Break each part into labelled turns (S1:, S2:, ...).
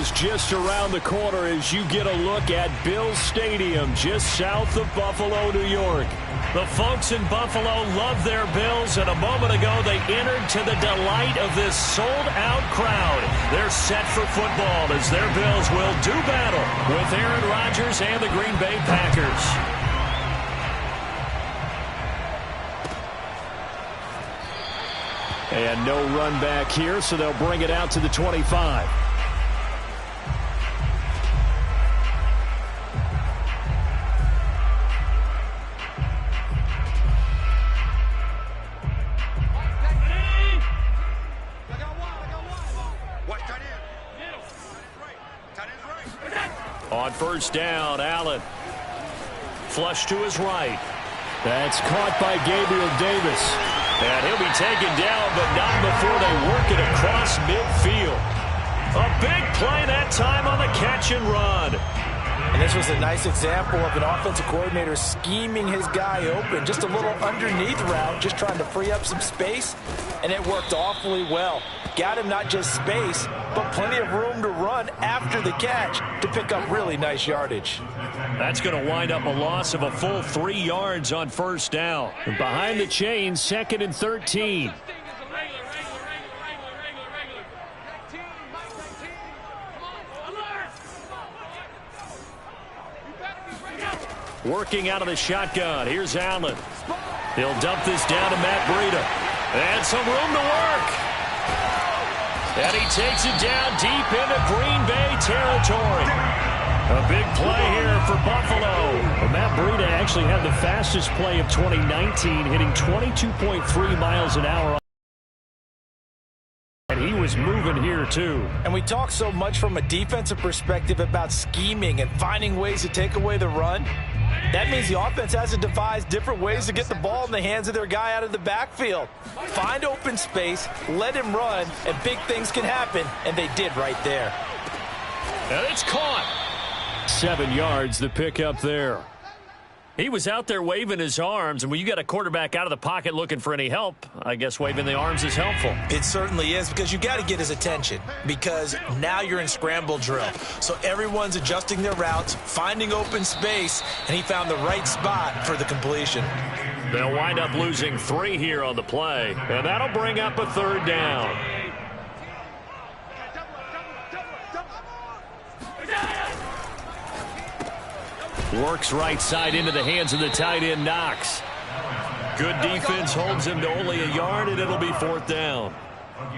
S1: is just around the corner as you get a look at Bills Stadium just south of Buffalo, New York. The folks in Buffalo love their Bills, and a moment ago they entered to the delight of this sold-out crowd. They're set for football as their Bills will do battle with Aaron Rodgers and the Green Bay Packers. And no run back here, so they'll bring it out to the 25. On first down, Allen. Flush to his right. That's caught by Gabriel Davis. And he'll be taken down, but not before they work it across midfield. A big play that time on the catch and run.
S2: And this was a nice example of an offensive coordinator scheming his guy open. Just a little underneath route, just trying to free up some space. And it worked awfully well. Got him not just space, but plenty of room to run after the catch to pick up really nice yardage.
S1: That's going to wind up a loss of a full 3 yards on first down. Behind the chains, 2nd and 13. Working out of the shotgun. Here's Allen. He'll dump this down to Matt Breida. And some room to work. And he takes it down deep into Green Bay territory. A big play here for Buffalo. Well, Matt Breida actually had the fastest play of 2019, hitting 22.3 miles an hour. And he was moving here, too.
S2: And we talk so much from a defensive perspective about scheming and finding ways to take away the run. That means the offense has to devise different ways to get the ball in the hands of their guy out of the backfield. Find open space, let him run, and big things can happen, and they did right there.
S1: And it's caught. 7 yards, the pickup there. He was out there waving his arms, and when you got a quarterback out of the pocket looking for any help, I guess waving the arms is helpful.
S2: It certainly is, because you got to get his attention, because now you're in scramble drill. So everyone's adjusting their routes, finding open space, and he found the right spot for the completion.
S1: They'll wind up losing 3 here on the play, and that'll bring up a 3rd down. Works right side into the hands of the tight end, Knox. Good defense holds him to only a yard, and it'll be 4th down.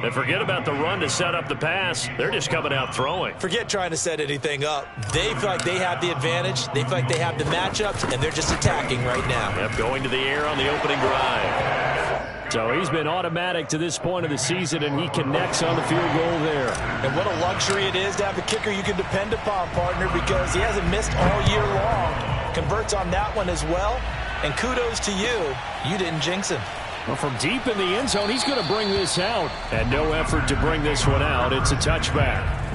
S1: And forget about the run to set up the pass. They're just coming out throwing.
S2: Forget trying to set anything up. They feel like they have the advantage. They feel like they have the matchups, and they're just attacking right now.
S1: Yep, going to the air on the opening drive. So he's been automatic to this point of the season, and he connects on the field goal there.
S2: And what a luxury it is to have a kicker you can depend upon, partner, because he hasn't missed all year long. Converts on that one as well. And kudos to you. You didn't jinx him.
S1: Well, from deep in the end zone, he's going to bring this out. And no effort to bring this one out. It's a touchback.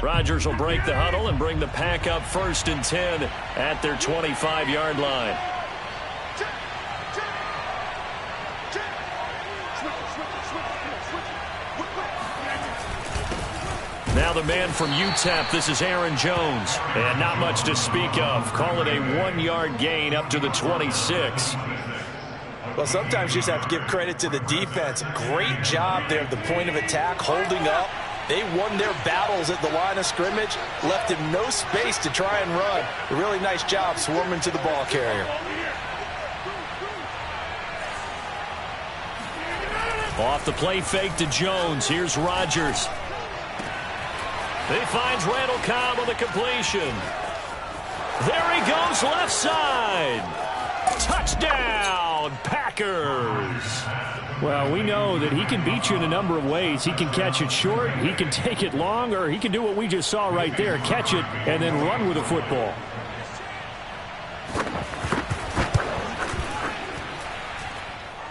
S1: Rodgers will break the huddle and bring the pack up 1st and 10 at their 25-yard line. Now the man from UTEP, this is Aaron Jones. And not much to speak of. Call it a 1-yard gain up to the 26.
S2: Well, sometimes you just have to give credit to the defense. Great job there at the point of attack, holding up. They won their battles at the line of scrimmage, left him no space to try and run. A really nice job swarming to the ball carrier.
S1: Off the play fake to Jones. Here's Rodgers. He finds Randall Cobb on the completion. There he goes, left side. Touchdown, Packers. Well, we know that he can beat you in a number of ways. He can catch it short, he can take it long, or he can do what we just saw right there, catch it and then run with the football.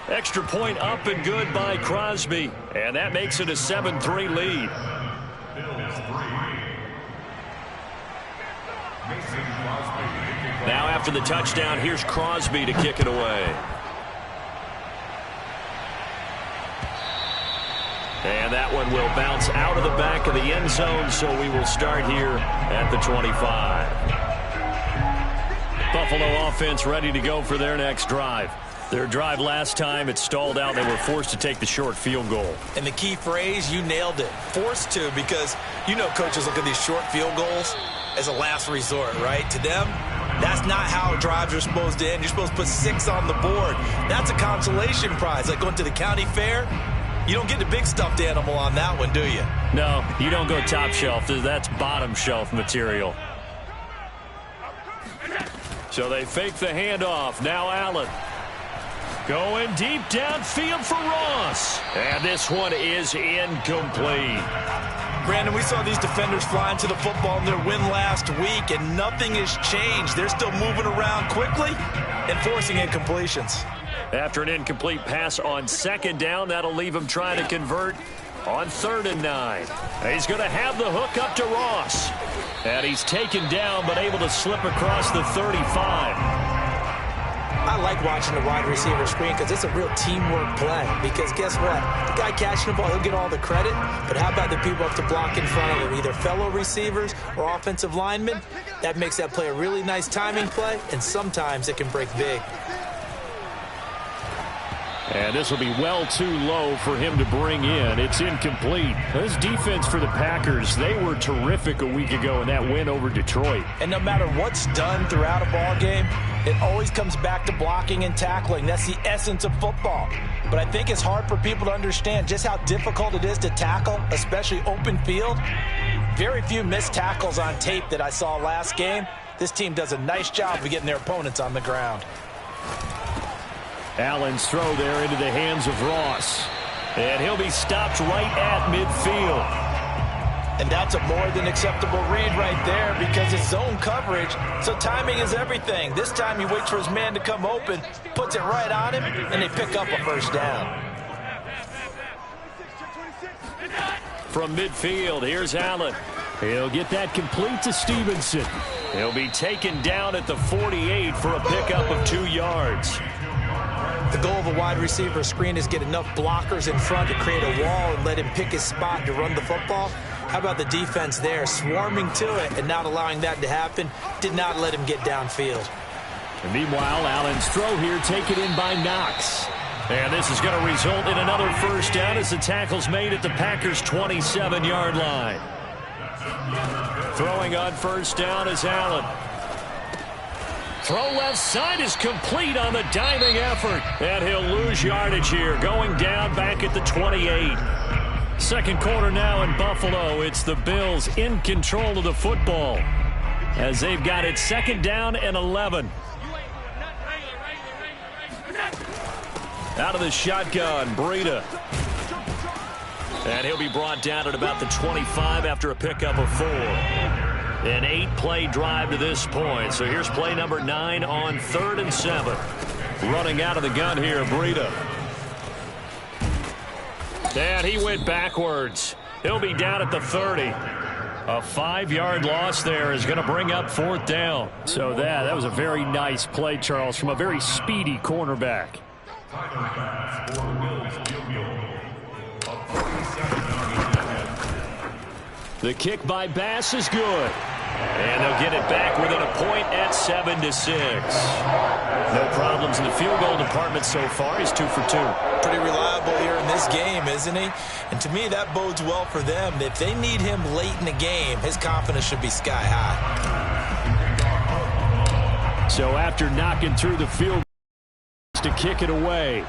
S1: Extra point up and good by Crosby, and that makes it a 7-3 lead. Now after the touchdown, here's Crosby to kick it away. And that one will bounce out of the back of the end zone, so we will start here at the 25. Buffalo offense ready to go for their next drive. Their drive last time, it stalled out. They were forced to take the short field goal.
S2: And the key phrase, you nailed it. Forced to, because you know coaches look at these short field goals as a last resort, right? To them, that's not how drives are supposed to end. You're supposed to put 6 on the board. That's a consolation prize, like going to the county fair. You don't get the big stuffed animal on that one, do you?
S1: No, you don't go top shelf. That's bottom shelf material. So they fake the handoff. Now Allen. Going deep downfield for Ross. And this one is incomplete.
S2: Brandon, we saw these defenders flying to the football in their win last week, and nothing has changed. They're still moving around quickly and forcing incompletions.
S1: After an incomplete pass on second down, that'll leave him trying to convert on 3rd and 9. He's going to have the hook up to Ross. And he's taken down, but able to slip across the 35.
S2: I like watching the wide receiver screen because it's a real teamwork play. Because guess what? The guy catching the ball, he'll get all the credit. But how about the people up to block in front of him, either fellow receivers or offensive linemen? That makes that play a really nice timing play, and sometimes it can break big.
S1: And this will be well too low for him to bring in. It's incomplete. This defense for the Packers, they were terrific a week ago in that win over Detroit.
S2: And no matter what's done throughout a ball game, it always comes back to blocking and tackling. That's the essence of football. But I think it's hard for people to understand just how difficult it is to tackle, especially open field. Very few missed tackles on tape that I saw last game. This team does a nice job of getting their opponents on the ground.
S1: Allen's throw there into the hands of Ross. And he'll be stopped right at midfield.
S2: And that's a more than acceptable read right there because it's zone coverage, so timing is everything. This time he waits for his man to come open, puts it right on him, and they pick up a first down.
S1: From midfield, here's Allen. He'll get that complete to Stevenson. He'll be taken down at the 48 for a pickup of 2 yards.
S2: The goal of a wide receiver screen is get enough blockers in front to create a wall and let him pick his spot to run the football. How about the defense there, swarming to it and not allowing that to happen? Did not let him get downfield.
S1: And meanwhile, Allen's throw here taken in by Knox. And this is going to result in another first down as the tackle's made at the Packers' 27-yard line. Throwing on first down is Allen. Throw left side is complete on the diving effort. And he'll lose yardage here, going down back at the 28. Second quarter now in Buffalo. It's the Bills in control of the football as they've got it 2nd down and 11. Out of the shotgun, Breida. And he'll be brought down at about the 25 after a pickup of 4. An 8-play drive to this point. So here's play number 9 on 3rd and 7. Running out of the gun here, Breida. And he went backwards. He'll be down at the 30. A 5-yard loss there is going to bring up 4th down. So that was a very nice play, Charles, from a very speedy cornerback. The kick by Bass is good. And they'll get it back within a point at 7-6. No problems in the field goal department so far. He's 2 for 2.
S2: Pretty reliable here in this game, isn't he? And to me, that bodes well for them. If they need him late in the game, his confidence should be sky high.
S1: So after knocking through the field to kick it away.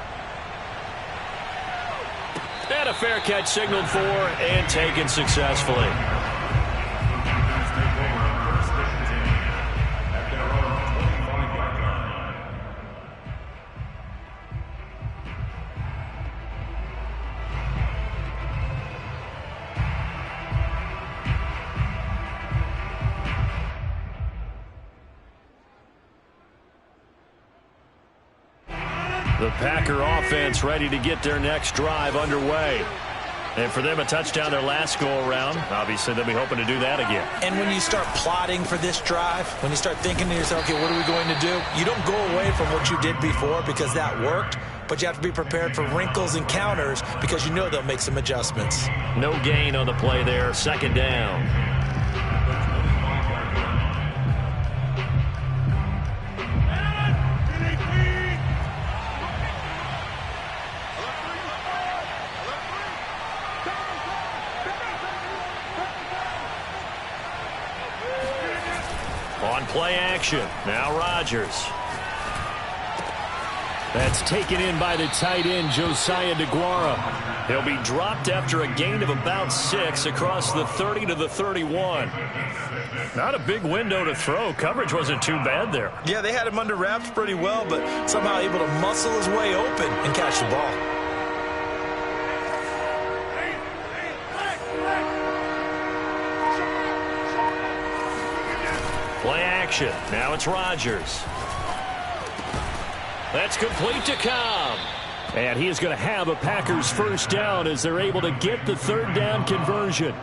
S1: And a fair catch signaled for and taken successfully. The Packer offense ready to get their next drive underway. And for them, a touchdown their last go-around. Obviously, they'll be hoping to do that again.
S2: And when you start plotting for this drive, when you start thinking to yourself, okay, what are we going to do? You don't go away from what you did before because that worked, but you have to be prepared for wrinkles and counters because you know they'll make some adjustments.
S1: No gain on the play there. Second down. On play action. Now Rodgers. That's taken in by the tight end, Josiah DeGuara. He'll be dropped after a gain of about 6 across the 30 to the 31. Not a big window to throw. Coverage wasn't too bad there.
S2: Yeah, they had him under wraps pretty well, but somehow able to muscle his way open and catch the ball.
S1: Play action. Now it's Rodgers. That's complete to Cobb. And he is going to have a Packers first down as they're able to get the third down conversion.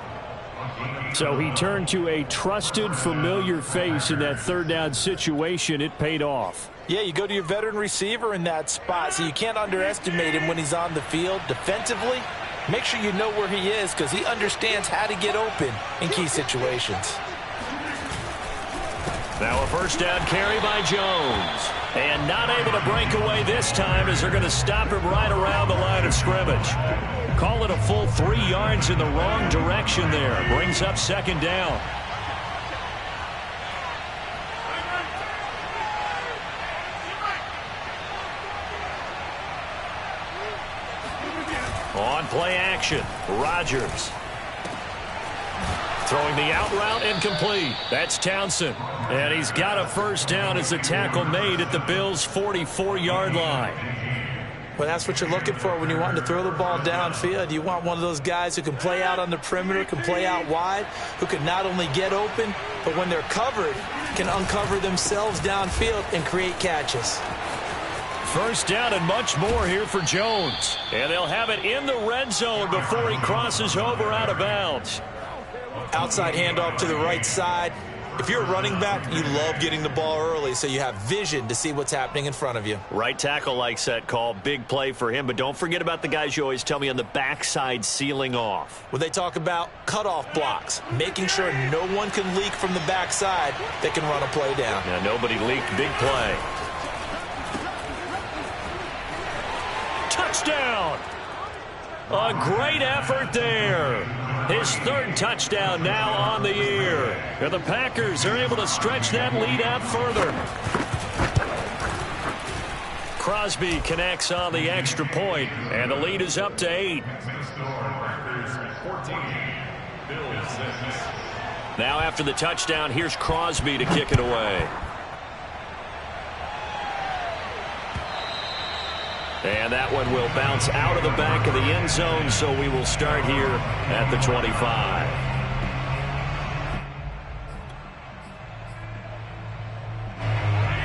S1: So he turned to a trusted, familiar face in that third down situation. It paid off.
S2: Yeah, you go to your veteran receiver in that spot, so you can't underestimate him when he's on the field defensively. Make sure you know where he is because he understands how to get open in key situations.
S1: Now a first down carry by Jones. And not able to break away this time as they're going to stop him right around the line of scrimmage. Call it a full 3 yards in the wrong direction there. Brings up second down. On play action, Rodgers. Throwing the out route incomplete. That's Townsend. And he's got a first down as the tackle made at the Bills' 44-yard line.
S2: Well, that's what you're looking for when you want to throw the ball downfield. You want one of those guys who can play out on the perimeter, can play out wide, who can not only get open, but when they're covered, can uncover themselves downfield and create catches.
S1: First down and much more here for Jones. And they'll have it in the red zone before he crosses over out of bounds.
S2: Outside handoff to the right side. If you're a running back, you love getting the ball early so you have vision to see what's happening in front of you.
S1: Right tackle likes that call. Big play for him. But don't forget about the guys you always tell me on the backside sealing off.
S2: When they talk about cutoff blocks, making sure no one can leak from the backside that can run a play down.
S1: Yeah, nobody leaked. Big play. Touchdown! A great effort there. His third touchdown now on the year. And the Packers are able to stretch that lead out further. Crosby connects on the extra point, and the lead is up to 8. Now after the touchdown, here's Crosby to kick it away. And that one will bounce out of the back of the end zone, so we will start here at the 25.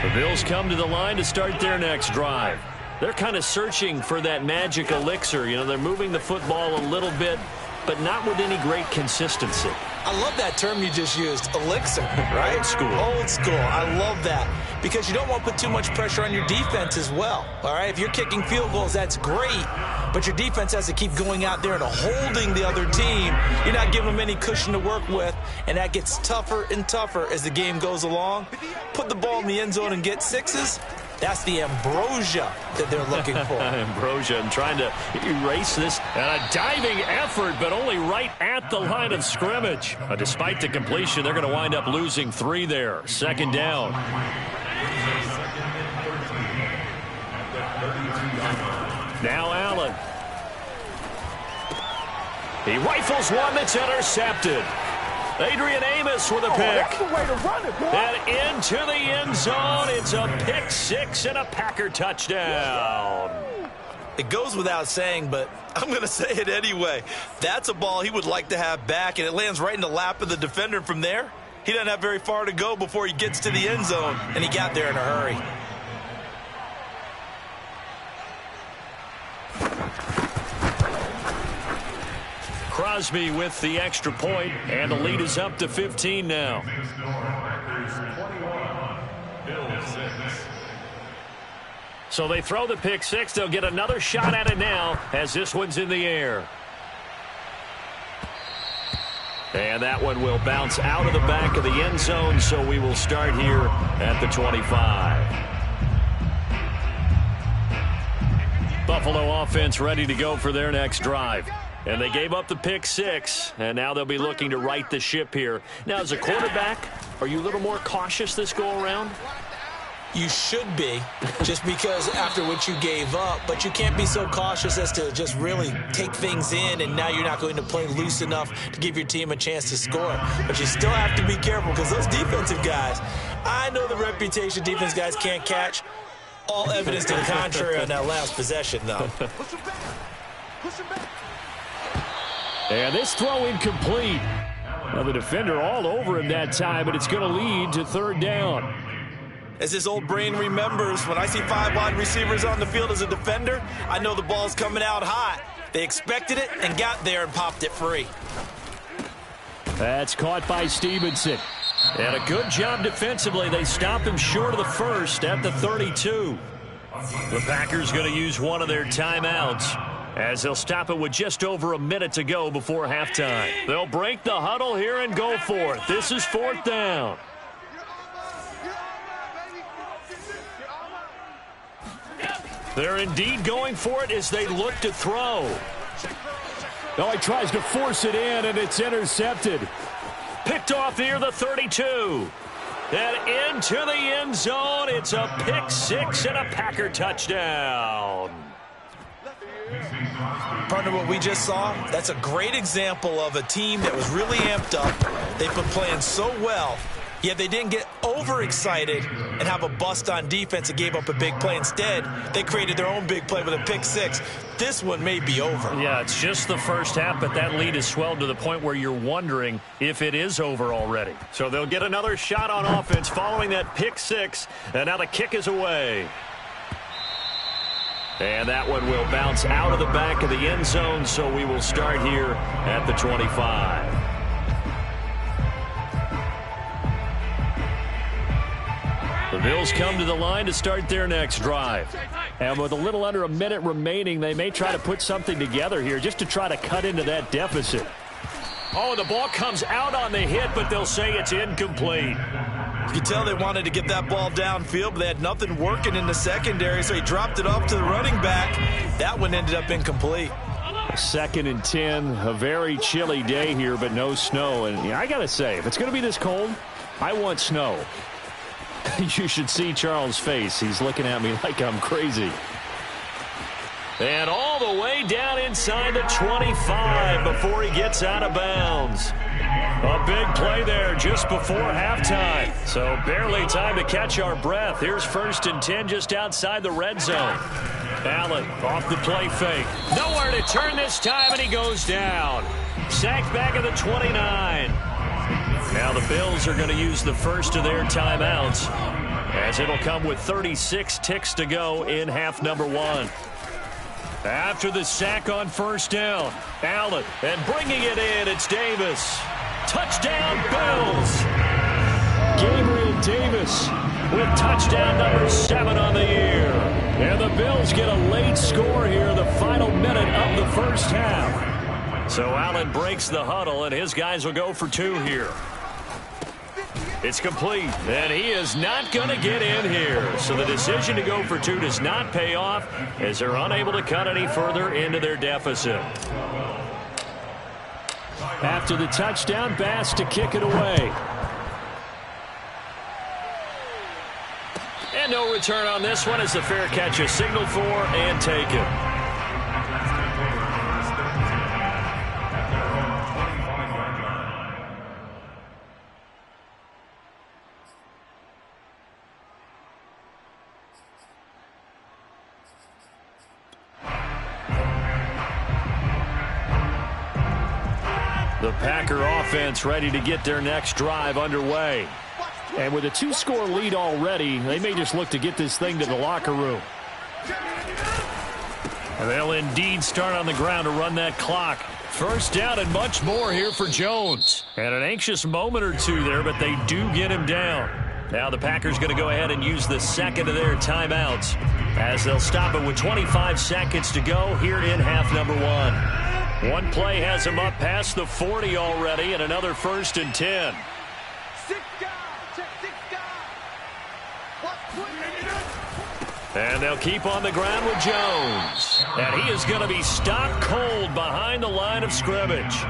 S1: The Bills come to the line to start their next drive. They're kind of searching for that magic elixir. You know, they're moving the football a little bit, but not with any great consistency.
S2: I love that term you just used, elixir, right?
S1: Old school.
S2: Old school. I love that because you don't want to put too much pressure on your defense as well, all right? If you're kicking field goals, that's great, but your defense has to keep going out there and holding the other team. You're not giving them any cushion to work with, and that gets tougher and tougher as the game goes along. Put the ball in the end zone and get 6s. That's the ambrosia that they're looking for.
S1: Ambrosia, and trying to erase this. And a diving effort, but only right at the line of scrimmage. Despite the completion, they're going to wind up losing 3 there. Second down. Now Allen. He rifles one that's intercepted. Adrian Amos with a pick.
S3: That's the way to run it, boy.
S1: And into the end zone. It's a pick 6 and a Packer touchdown.
S2: It goes without saying, but I'm going to say it anyway. That's a ball he would like to have back, and it lands right in the lap of the defender from there. He doesn't have very far to go before he gets to the end zone, and he got there in a hurry.
S1: Crosby with the extra point, and the lead is up to 15 now. So they throw the pick six. They'll get another shot at it now as this one's in the air. And that one will bounce out of the back of the end zone, so we will start here at the 25. Buffalo offense ready to go for their next drive. And they gave up the pick six, and now they'll be looking to right the ship here. Now, as a quarterback, are you a little more cautious this go-around?
S2: You should be, just because after what you gave up, but you can't be so cautious as to just really take things in, and now you're not going to play loose enough to give your team a chance to score. But you still have to be careful because those defensive guys, I know the reputation defense guys can't catch. All evidence to the contrary on that last possession, though.
S1: And this throw incomplete. Now the defender all over him that time, but it's going to lead to third down.
S2: As his old brain remembers, when I see 5 wide receivers on the field as a defender, I know the ball's coming out hot. They expected it and got there and popped it free.
S1: That's caught by Stevenson. And a good job defensively. They stop him short of the first at the 32. The Packers going to use one of their timeouts as they'll stop it with just over a minute to go before halftime. They'll break the huddle here and go for it. This is fourth down. They're indeed going for it as they look to throw. Oh, he tries to force it in, and it's intercepted. Picked off near the 32. And into the end zone. It's a pick six and a Packer touchdown.
S2: Partner, what we just saw, that's a great example of a team that was really amped up. They've been playing so well, yet they didn't get overexcited and have a bust on defense and gave up a big play. Instead, they created their own big play with a pick six. This one may be over.
S1: Yeah, it's just the first half, but that lead has swelled to the point where you're wondering if it is over already. So they'll get another shot on offense following that pick six, and now the kick is away. And that one will bounce out of the back of the end zone, so we will start here at the 25. The Bills come to the line to start their next drive. And with a little under a minute remaining, they may try to put something together here just to try to cut into that deficit. Oh, the ball comes out on the hit, but they'll say it's incomplete.
S2: You can tell they wanted to get that ball downfield, but they had nothing working in the secondary, so he dropped it off to the running back. That one ended up incomplete.
S1: 2nd and 10, a very chilly day here, but no snow. And yeah, I got to say, if it's going to be this cold, I want snow. You should see Charles' face. He's looking at me like I'm crazy. And all the way down inside the 25 before he gets out of bounds. A big play there just before halftime. So barely time to catch our breath. Here's 1st and 10 just outside the red zone. Allen off the play fake. Nowhere to turn this time, and he goes down. Sacked back at the 29. Now the Bills are going to use the first of their timeouts, as it'll come with 36 ticks to go in half number 1. After the sack on 1st down, Allen, and bringing it in, it's Davis. Touchdown, Bills. Gabriel Davis with touchdown number 7 on the year. And the Bills get a late score here in the final minute of the first half. So Allen breaks the huddle, and his guys will go for 2 here. It's complete, and he is not going to get in here. So the decision to go for 2 does not pay off as they're unable to cut any further into their deficit. After the touchdown, Bass to kick it away. And no return on this one as the fair catch is signaled for and taken. The Packer offense ready to get their next drive underway. And with a 2-score lead already, they may just look to get this thing to the locker room. And they'll indeed start on the ground to run that clock. First down and much more here for Jones. And an anxious moment or two there, but they do get him down. Now the Packers going to go ahead and use the second of their timeouts as they'll stop it with 25 seconds to go here in half number one. One play has him up past the 40 already, and another 1st and 10. And they'll keep on the ground with Jones. And he is going to be stopped cold behind the line of scrimmage.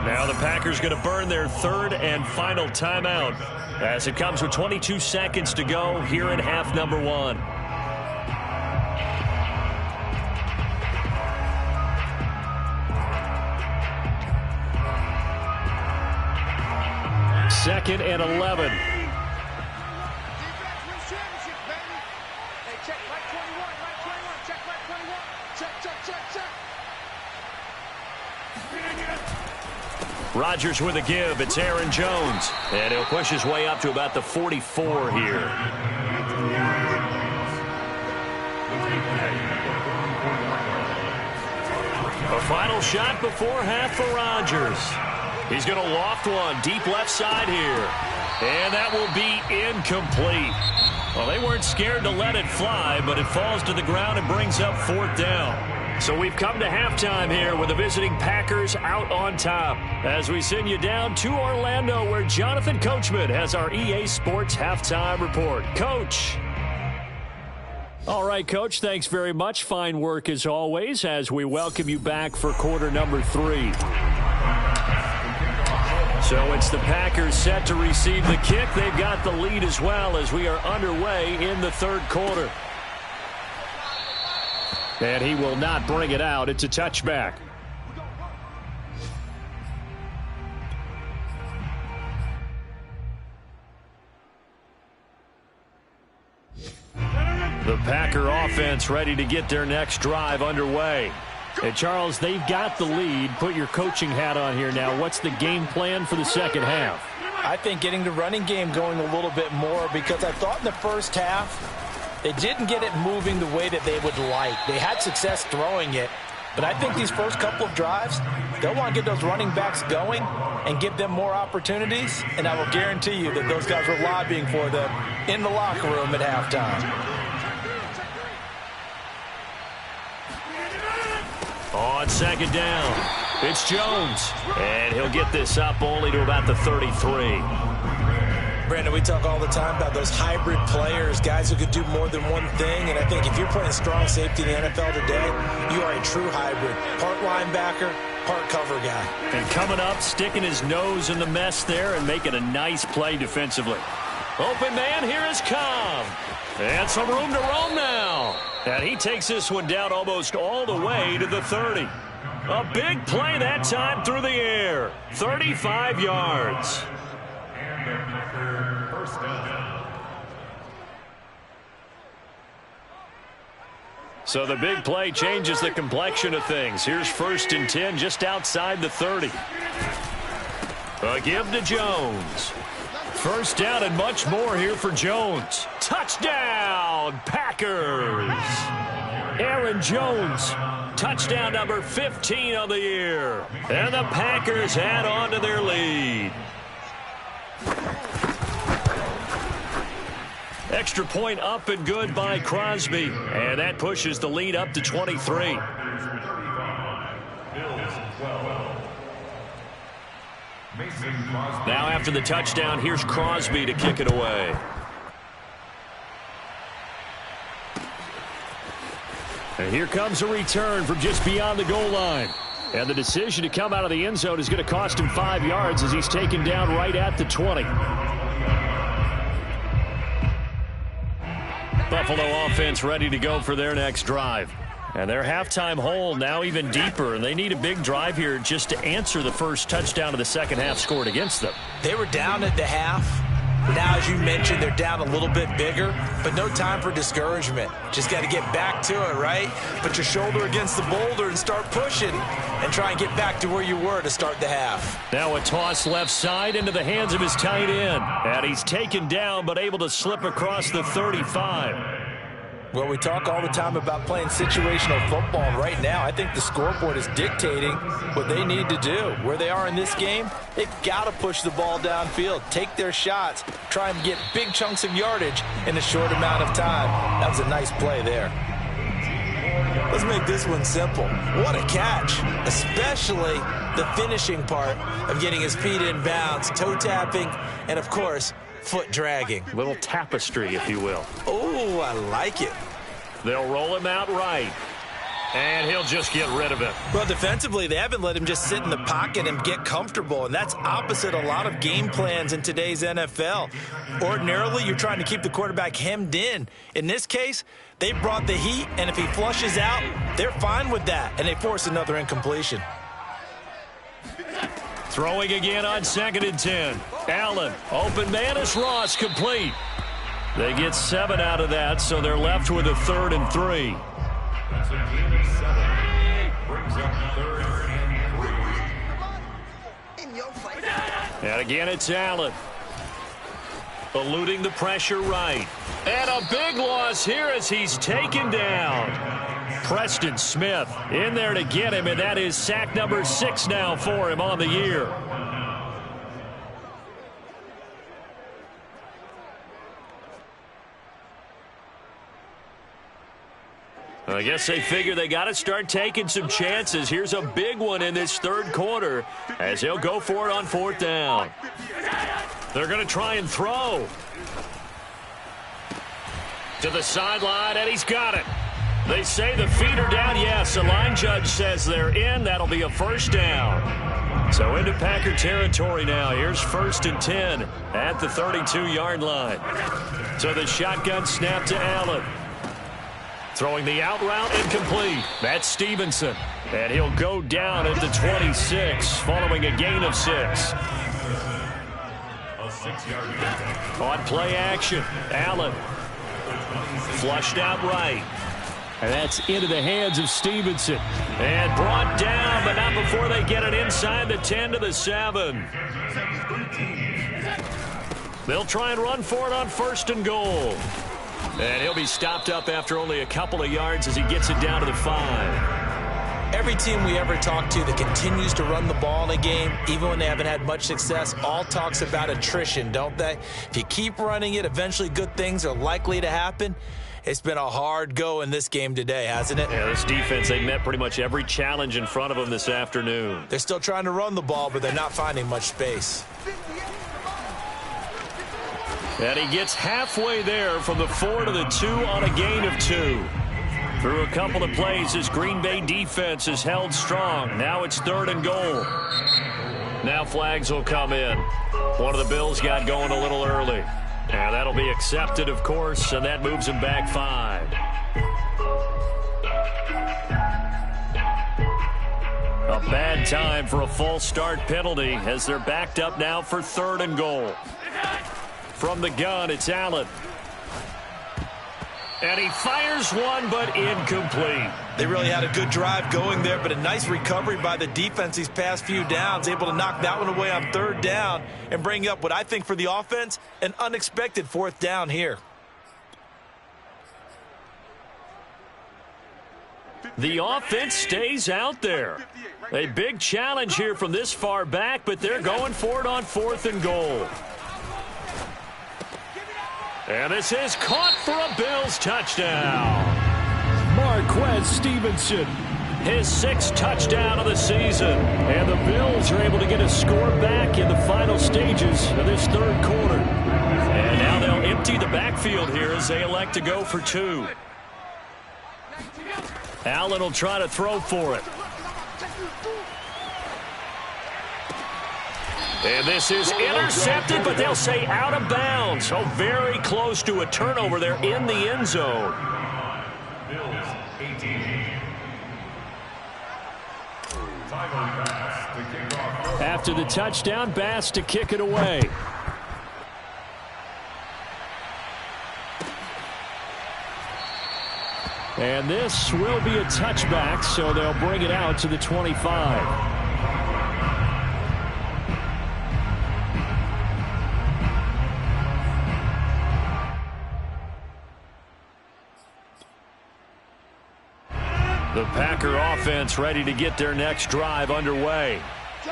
S1: Now the Packers going to burn their 3rd and final timeout as it comes with 22 seconds to go here in half number one. Second and 11. Rodgers with a give. It's Aaron Jones. And he'll push his way up to about the 44 here. A final shot before half for Rodgers. He's going to loft one deep left side here. And that will be incomplete. Well, they weren't scared to let it fly, but it falls to the ground and brings up 4th down. So we've come to halftime here with the visiting Packers out on top as we send you down to Orlando where Jonathan Coachman has our EA Sports Halftime Report. Coach. All right, Coach, thanks very much. Fine work as always as we welcome you back for quarter number 3. So it's the Packers set to receive the kick. They've got the lead as well as we are underway in the 3rd quarter. And he will not bring it out. It's a touchback. The Packer offense ready to get their next drive underway. And Charles, they've got the lead. Put your coaching hat on here now. What's the game plan for the second half?
S2: I think getting the running game going a little bit more because I thought in the first half they didn't get it moving the way that they would like. They had success throwing it, but I think these first couple of drives, they'll want to get those running backs going and give them more opportunities, and I will guarantee you that those guys were lobbying for them in the locker room at halftime.
S1: On second down, it's Jones, and he'll get this up only to about the 33.
S2: Brandon, we talk all the time about those hybrid players, guys who could do more than one thing, and I think if you're playing strong safety in the NFL today, you are a true hybrid. Part linebacker, part cover guy.
S1: And coming up, sticking his nose in the mess there and making a nice play defensively. Open man, here is Cobb. And some room to roam now. And he takes this one down almost all the way to the 30. A big play that time through the air. 35 yards. So the big play changes the complexion of things. Here's 1st and 10 just outside the 30. A give to Jones. First down and much more here for Jones. Touchdown, Packers. Aaron Jones, touchdown number 15 of the year. And the Packers add on to their lead. Extra point up and good by Crosby. And that pushes the lead up to 23. Now after the touchdown, here's Crosby to kick it away. And here comes a return from just beyond the goal line. And the decision to come out of the end zone is going to cost him 5 yards as he's taken down right at the 20. Buffalo offense ready to go for their next drive. And their halftime hole now even deeper, and they need a big drive here just to answer the first touchdown of the second half scored against them.
S2: They were down at the half. Now, as you mentioned, they're down a little bit bigger, but no time for discouragement. Just got to get back to it, right? Put your shoulder against the boulder and start pushing and try and get back to where you were to start the half.
S1: Now a toss left side into the hands of his tight end. And he's taken down but able to slip across the 35.
S2: Well, we talk all the time about playing situational football, and right now I think the scoreboard is dictating what they need to do. Where they are in this game, they've got to push the ball downfield, take their shots, try and get big chunks of yardage in a short amount of time. That was a nice play there.
S3: Let's make this one simple. What a catch, especially the finishing part of getting his feet in bounds, toe tapping, and of course, foot dragging.
S1: Little tapestry, if you will.
S3: Oh, I like it.
S1: They'll roll him out right. And he'll just get rid of it.
S2: Well, defensively, they haven't let him just sit in the pocket and get comfortable, and that's opposite a lot of game plans in today's NFL. Ordinarily, you're trying to keep the quarterback hemmed in. In this case, they brought the heat, and if he flushes out, they're fine with that, and they force another incompletion.
S1: Throwing again on 2nd and 10. Allen, open man is Ross, complete. They get 7 out of that, so they're left with a 3rd and 3. And again, it's Allen. Eluding the pressure right. And a big loss here as he's taken down. Preston Smith in there to get him, and that is sack number 6 now for him on the year. I guess they figure they got to start taking some chances. Here's a big one in this 3rd quarter as he'll go for it on 4th down. They're going to try and throw. To the sideline, and he's got it. They say the feet are down. Yes, the line judge says they're in. That'll be a 1st down. So into Packer territory now. Here's 1st and 10 at the 32-yard line. So the shotgun snap to Allen. Throwing the out route incomplete. That's Stevenson. And he'll go down at the 26 following a gain of 6. On play action, Allen. Flushed out right. And that's into the hands of Stevenson. And brought down, but not before they get it inside the 10 to the 7. They'll try and run for it on 1st and goal. And he'll be stopped up after only a couple of yards as he gets it down to the 5.
S2: Every team we ever talk to that continues to run the ball in a game, even when they haven't had much success, all talks about attrition, don't they? If you keep running it, eventually good things are likely to happen. It's been a hard go in this game today, hasn't it?
S1: Yeah, this defense, they met pretty much every challenge in front of them this afternoon.
S2: They're still trying to run the ball, but they're not finding much space.
S1: And he gets halfway there from the 4 to the 2 on a gain of 2. Through a couple of plays, this Green Bay defense is held strong. Now it's 3rd and goal. Now flags will come in. One of the Bills got going a little early. And that'll be accepted, of course, and that moves him back 5. A bad time for a false start penalty as they're backed up now for 3rd and goal. From the gun, it's Allen. And he fires one, but incomplete.
S2: They really had a good drive going there, but a nice recovery by the defense these past few downs, able to knock that one away on 3rd down and bring up what I think for the offense, an unexpected 4th down here.
S1: The offense stays out there. A big challenge here from this far back, but they're going for it on 4th and goal. And this is caught for a Bills touchdown. Marquez Stevenson, his 6th touchdown of the season. And the Bills are able to get a score back in the final stages of this 3rd quarter. And now they'll empty the backfield here as they elect to go for 2. Allen will try to throw for it. And this is intercepted, but they'll say out of bounds. So very close to a turnover there in the end zone. After the touchdown, Bass to kick it away. And this will be a touchback, so they'll bring it out to the 25. The Packer offense ready to get their next drive underway.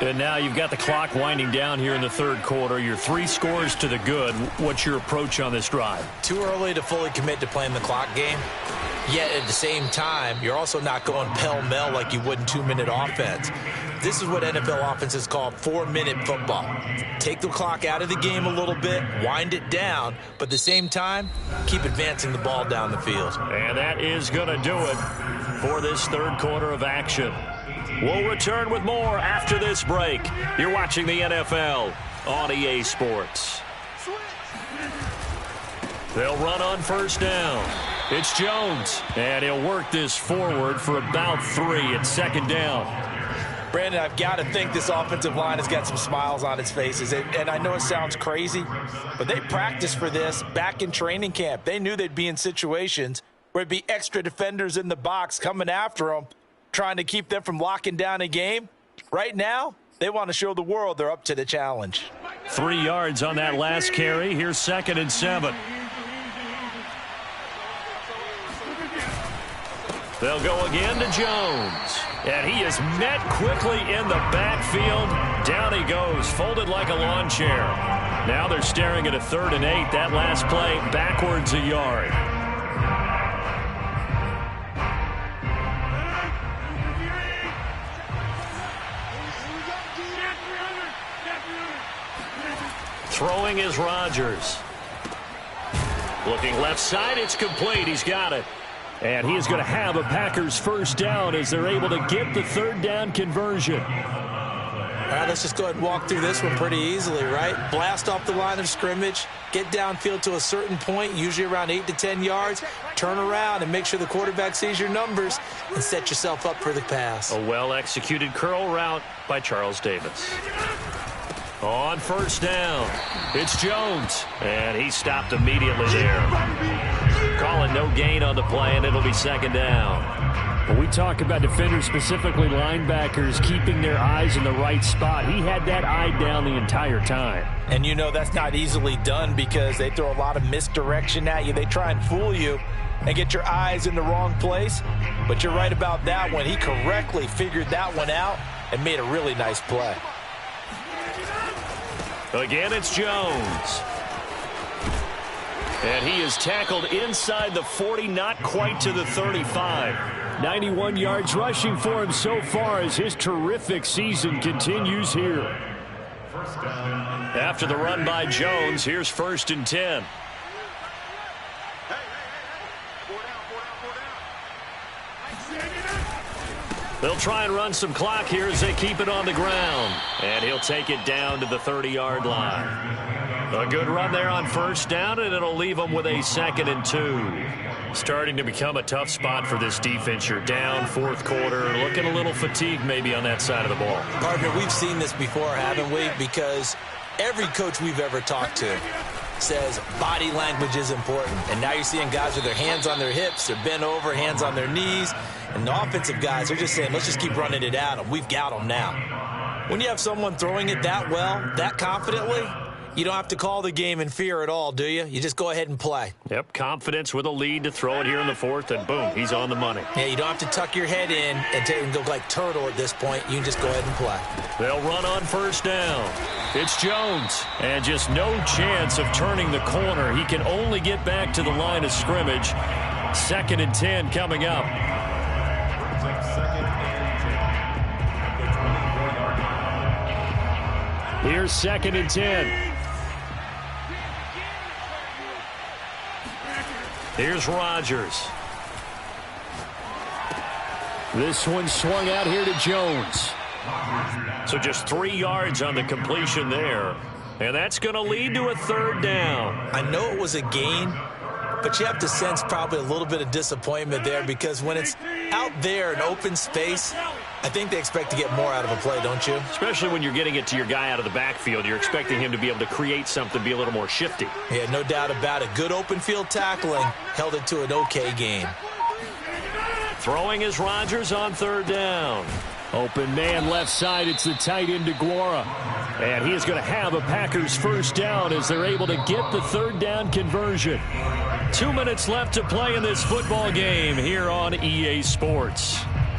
S1: And now you've got the clock winding down here in the third quarter. You're 3 scores to the good. What's your approach on this drive?
S3: Too early to fully commit to playing the clock game. Yet at the same time, you're also not going pell-mell like you would in 2-minute offense. This is what NFL offenses call 4-minute football. Take the clock out of the game a little bit, wind it down, but at the same time, keep advancing the ball down the field.
S1: And that is going to do it for this third quarter of action. We'll return with more after this break. You're watching the NFL on EA Sports. They'll run on first down. It's Jones, and he'll work this forward for about 3 at second down.
S2: Brandon, I've got to think this offensive line has got some smiles on its faces. And I know it sounds crazy, but they practiced for this back in training camp. They knew they'd be in situations where it'd be extra defenders in the box coming after them, trying to keep them from locking down a game. Right now, they want to show the world they're up to the challenge.
S1: 3 yards on that last carry. Here's 2nd and 7. They'll go again to Jones. And he is met quickly in the backfield. Down he goes, folded like a lawn chair. Now they're staring at a 3rd and 8. That last play backwards a yard. Throwing is Rodgers. Looking left side, it's complete. He's got it. And he is going to have a Packers first down as they're able to get the 3rd down conversion.
S3: All right, let's just go ahead and walk through this one pretty easily, right? Blast off the line of scrimmage, get downfield to a certain point, usually around 8 to 10 yards, turn around and make sure the quarterback sees your numbers and set yourself up for the pass.
S1: A well-executed curl route by Charles Davis. On first down, it's Jones, and he stopped immediately there. Call it no gain on the play, and it'll be 2nd down.
S4: When we talk about defenders, specifically linebackers, keeping their eyes in the right spot, he had that eye down the entire time.
S2: And you know that's not easily done because they throw a lot of misdirection at you. They try and fool you and get your eyes in the wrong place. But you're right about that one. He correctly figured that one out and made a really nice play.
S1: Again, it's Jones. And he is tackled inside the 40, not quite to the 35.
S4: 91 yards rushing for him so far as his terrific season continues here.
S1: After the run by Jones, here's 1st and 10. They'll try and run some clock here as they keep it on the ground. And he'll take it down to the 30-yard line. A good run there on first down, and it'll leave them with a 2nd and 2. Starting to become a tough spot for this defense. You're down 4th quarter, looking a little fatigued maybe on that side of the ball.
S3: Partner, we've seen this before, haven't we? Because every coach we've ever talked to says body language is important. And now you're seeing guys with their hands on their hips, they're bent over, hands on their knees. And the offensive guys are just saying, let's just keep running it at them. We've got them now. When you have someone throwing it that well, that confidently, you don't have to call the game in fear at all, do you? You just go ahead and play.
S1: Yep, confidence with a lead to throw it here in the 4th, and boom, he's on the money.
S3: Yeah, you don't have to tuck your head in and go like turtle at this point. You can just go ahead and play.
S1: They'll run on first down. It's Jones, and just no chance of turning the corner. He can only get back to the line of scrimmage. 2nd and 10 coming up.
S4: Here's 2nd and 10.
S1: Here's Rodgers.
S4: This one swung out here to Jones.
S1: So just 3 yards on the completion there. And that's going to lead to a 3rd down.
S3: I know it was a gain, but you have to sense probably a little bit of disappointment there because when it's out there in open space, I think they expect to get more out of a play, don't you?
S1: Especially when you're getting it to your guy out of the backfield. You're expecting him to be able to create something, be a little more shifty.
S3: Yeah, no doubt about it. Good open field tackling held it to an okay game.
S1: Throwing is Rodgers on 3rd down.
S4: Open man left side. It's the tight end DeGuara.
S1: And he is going to have a Packers first down as they're able to get the 3rd down conversion. 2 minutes left to play in this football game here on EA Sports.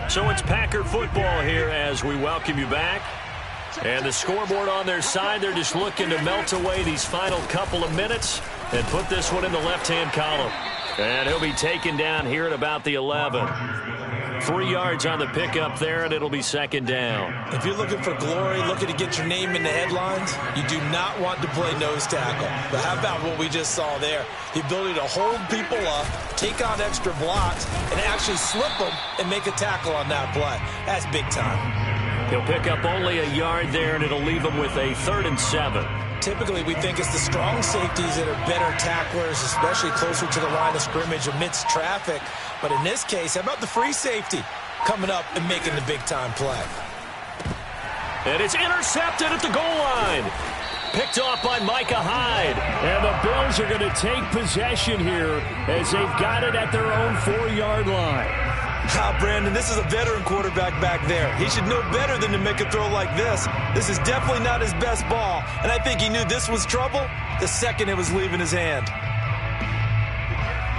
S1: So it's Packer football here as we welcome you back. And the scoreboard on their side, they're just looking to melt away these final couple of minutes and put this one in the left-hand column. And he'll be taken down here at about the 11. 3 yards on the pickup there, and it'll be second down.
S3: If you're looking for glory, looking to get your name in the headlines, you do not want to play nose tackle. But how about what we just saw there? The ability to hold people up, take on extra blocks, and actually slip them and make a tackle on that play. That's big time.
S1: He'll pick up only a yard there, and it'll leave him with a 3rd and 7.
S3: Typically, we think it's the strong safeties that are better tacklers, especially closer to the line of scrimmage amidst traffic. But in this case, how about the free safety coming up and making the big-time play?
S1: And it's intercepted at the goal line. Picked off by Micah Hyde.
S4: And the Bills are going to take possession here as they've got it at their own 4-yard line.
S3: Brandon, this is a veteran quarterback back there. He should know better than to make a throw like this. This is definitely not his best ball, and I think he knew this was trouble the second it was leaving his hand.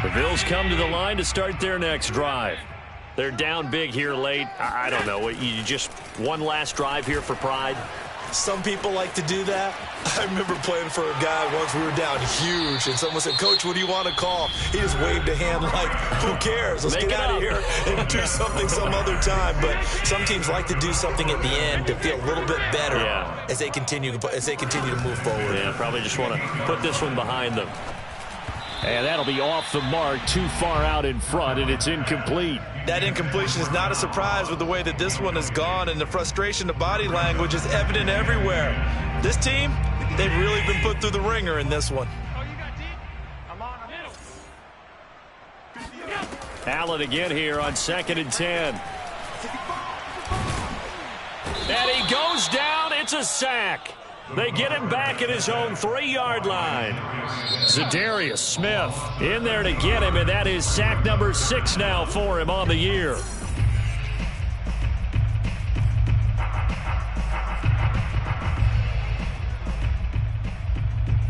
S1: The Bills come to the line to start their next drive. They're down big here late. I don't know. You just one last drive here for pride?
S3: Some people like to do that. I remember playing for a guy once. We were down huge, and someone said, "Coach, what do you want to call?" He just waved a hand like, "Who cares? Let's get out of here and do something some other time." But some teams like to do something at the end to feel a little bit better as they continue to move forward.
S1: Yeah, probably just want to put this one behind them.
S4: And that'll be off the mark, too far out in front, and it's incomplete.
S3: That incompletion is not a surprise with the way that this one has gone, and the frustration, the body language is evident everywhere. This team, they've really been put through the ringer in this one.
S1: Allen again here on 2nd and 10. And he goes down. It's a sack. They get him back at his own 3-yard line. Zadarius Smith in there to get him, and that is sack number 6 now for him on the year.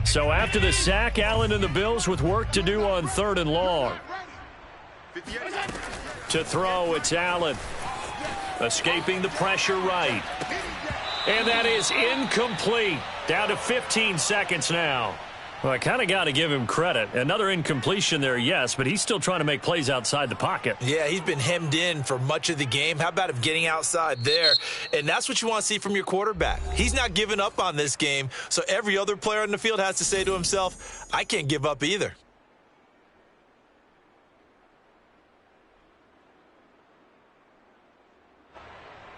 S1: So after the sack, Allen and the Bills with work to do on 3rd and long. To throw, it's Allen. Escaping the pressure right. And that is incomplete. Down to 15 seconds now. Well, I kind of got to give him credit. Another incompletion there, yes, but he's still trying to make plays outside the pocket.
S3: Yeah, he's been hemmed in for much of the game. How about him getting outside there? And that's what you want to see from your quarterback. He's not giving up on this game, so every other player on the field has to say to himself, I can't give up either.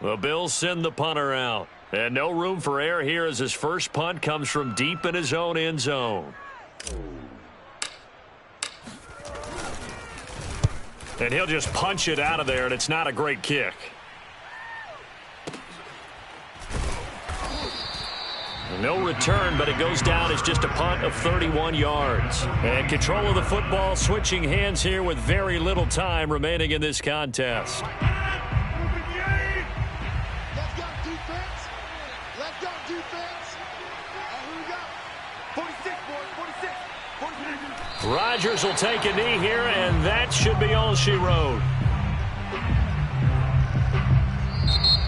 S1: The Bills send the punter out. And no room for error here as his first punt comes from deep in his own end zone. And he'll just punch it out of there, and it's not a great kick. No return, but it goes down as just a punt of 31 yards. And control of the football, switching hands here with very little time remaining in this contest. Rodgers will take a knee here, and that should be all she wrote.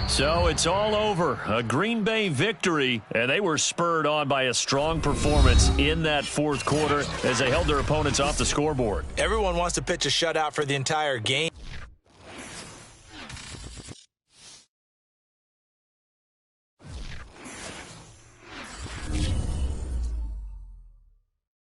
S1: So it's all over. A Green Bay victory, and they were spurred on by a strong performance in that 4th quarter as they held their opponents off the scoreboard.
S3: Everyone wants to pitch a shutout for the entire game.